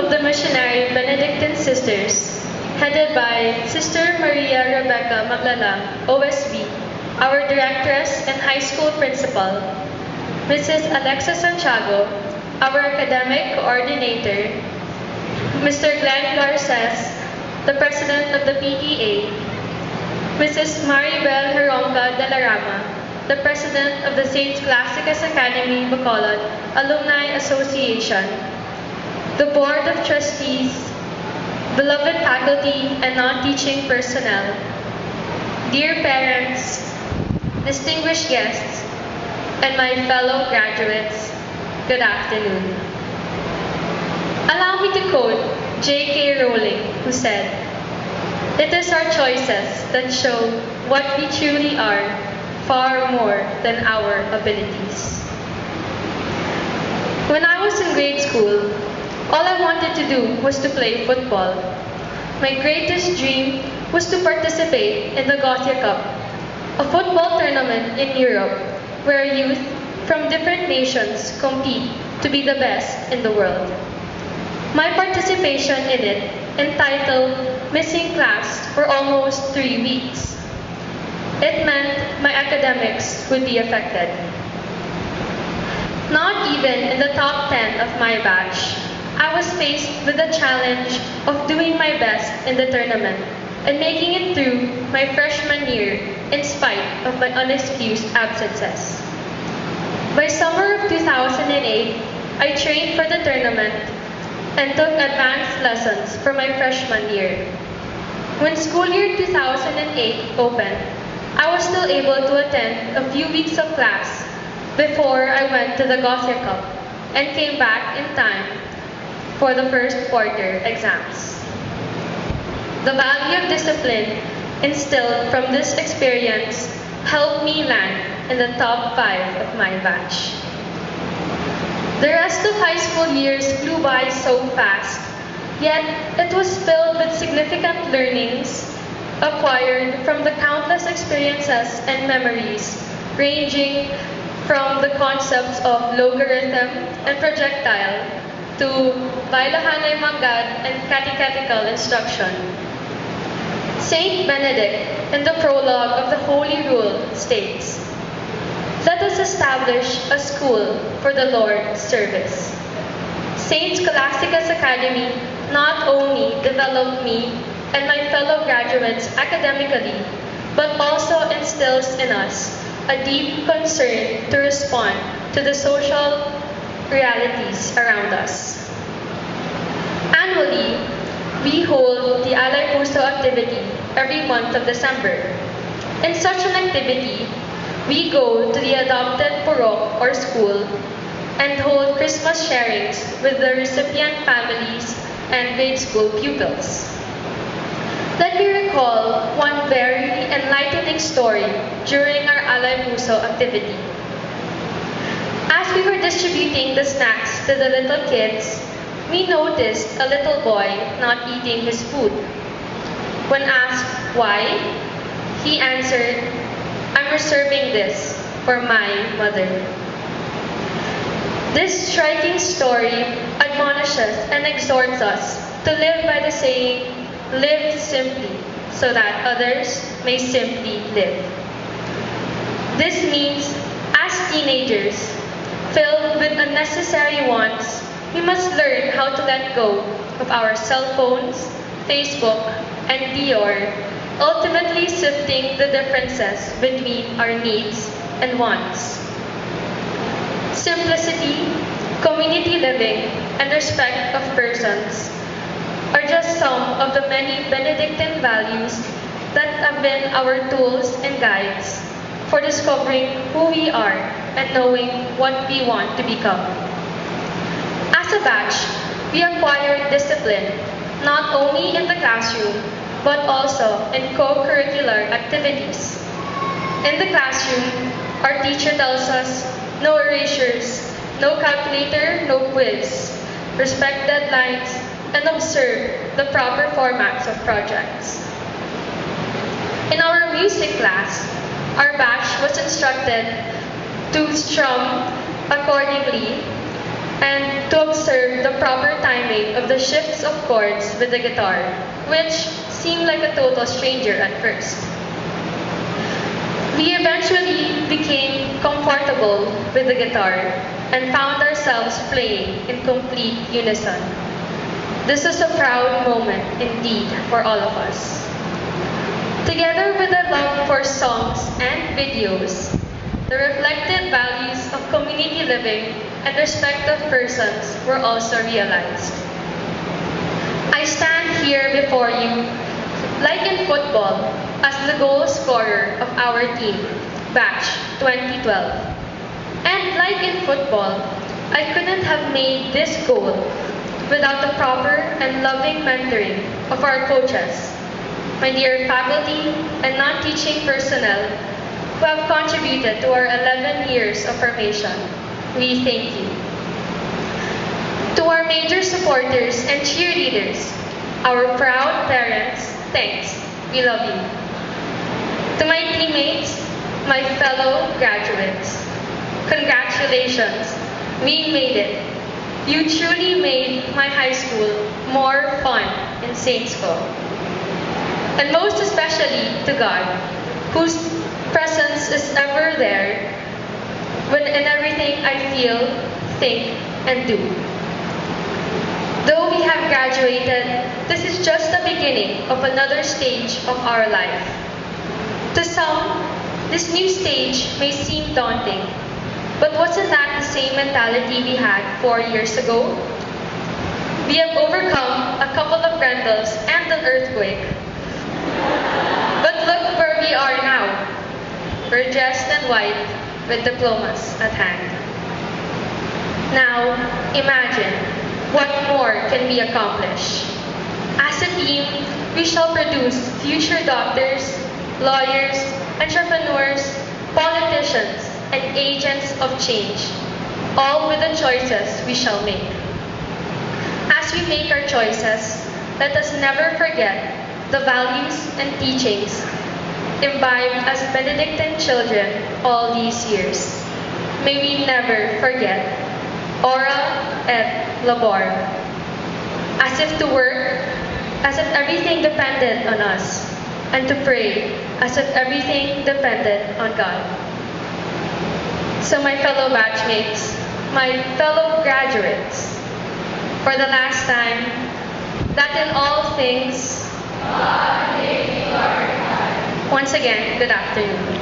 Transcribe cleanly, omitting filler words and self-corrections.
of the missionary Benedictine sisters, headed by Sister Maria Rebecca Maglalang, OSB, our directress and high school principal, Mrs. Alexa Santiago, our academic coordinator, Mr. Glenn Garces, the president of the PTA, Mrs. Maribel Heronca de la Rama, the president of the St. Scholasticus Academy Bacolod Alumni Association, the board of trustees, beloved faculty and non-teaching personnel, dear parents, distinguished guests, and my fellow graduates, good afternoon. Allow me to quote J.K. Rowling, who said, "It is our choices that show what we truly are, far more than our abilities." When I was in grade school, all I wanted to do was to play football. My greatest dream was to participate in the Gothia Cup, a football tournament in Europe where youth from different nations compete to be the best in the world. My participation in it, entitled Missing Class for almost 3 weeks. It meant my academics would be affected. Not even in the top 10 of my batch, I was faced with the challenge of doing my best in the tournament and making it through my freshman year in spite of my unexcused absences. By summer of 2008, I trained for the tournament and took advanced lessons for my freshman year. When school year 2008 opened, I was still able to attend a few weeks of class before I went to the Gothia Cup and came back in time for the first quarter exams. The value of discipline instilled from this experience helped me land in the top 5 of my batch. The rest of high school years flew by so fast, yet it was filled with significant learnings acquired from the countless experiences and memories, ranging from the concepts of logarithm and projectile to Bailahanay Mangad and catechetical instruction. Saint Benedict, in the prologue of the Holy Rule, states, "Let us establish a school for the Lord's service." St. Scholasticus Academy not only developed me and my fellow graduates academically, but also instills in us a deep concern to respond to the social realities around us. Annually, we hold the Alay Puso activity every month of December. In such an activity, we go to the adopted purok or school and hold Christmas sharings with the recipient families and grade school pupils. Let me recall one very enlightening story during our Alay Puso activity. As we were distributing the snacks to the little kids, we noticed a little boy not eating his food. When asked why, he answered, "I'm reserving this for my mother." This striking story admonishes and exhorts us to live by the saying, "Live simply, so that others may simply live." This means, as teenagers, filled with unnecessary wants, we must learn how to let go of our cell phones, Facebook, and Dior, ultimately sifting the differences between our needs and wants. Simplicity, community living, and respect of persons are just some of the many Benedictine values that have been our tools and guides for discovering who we are and knowing what we want to become. As a batch, we acquired discipline not only in the classroom, but also in co-curricular activities. In the classroom, our teacher tells us, no erasures, no calculator, no quiz, respect deadlines, and observe the proper formats of projects. In our music class, our batch was instructed to strum accordingly and to observe the proper timing timing of the shifts of chords with the guitar, which seemed like a total stranger at first. We eventually became comfortable with the guitar and found ourselves playing in complete unison. This was a proud moment indeed for all of us. Together with a love for songs and videos, the reflected values of community living and respect of persons were also realized. I stand here before you, like in football, as the goal scorer of our team, batch 2012. And like in football, I couldn't have made this goal without the proper and loving mentoring of our coaches, my dear faculty and non-teaching personnel who have contributed to our 11 years of formation. We thank you. To our major supporters and cheerleaders, our proud parents, thanks. We love you. To my teammates, my fellow graduates, congratulations. We made it. You truly made my high school more fun in Saint School. And most especially to God, whose presence is ever there when in everything I feel, think, and do. Though we have graduated, this is just the beginning of another stage of our life. To some, this new stage may seem daunting, but wasn't that the same mentality we had 4 years ago? We have overcome a couple of rentals and an earthquake. But look where we are now. We're dressed in white with diplomas at hand. Now, imagine what more can we accomplish. As a team, we shall produce future doctors, lawyers, entrepreneurs, politicians, and agents of change, all with the choices we shall make. As we make our choices, let us never forget the values and teachings imbibed as Benedictine children all these years. May we never forget ora et labor, as if to work as if everything depended on us, and to pray as if everything depended on God. So my fellow batchmates, my fellow graduates, for the last time, that in all things, once again, good afternoon.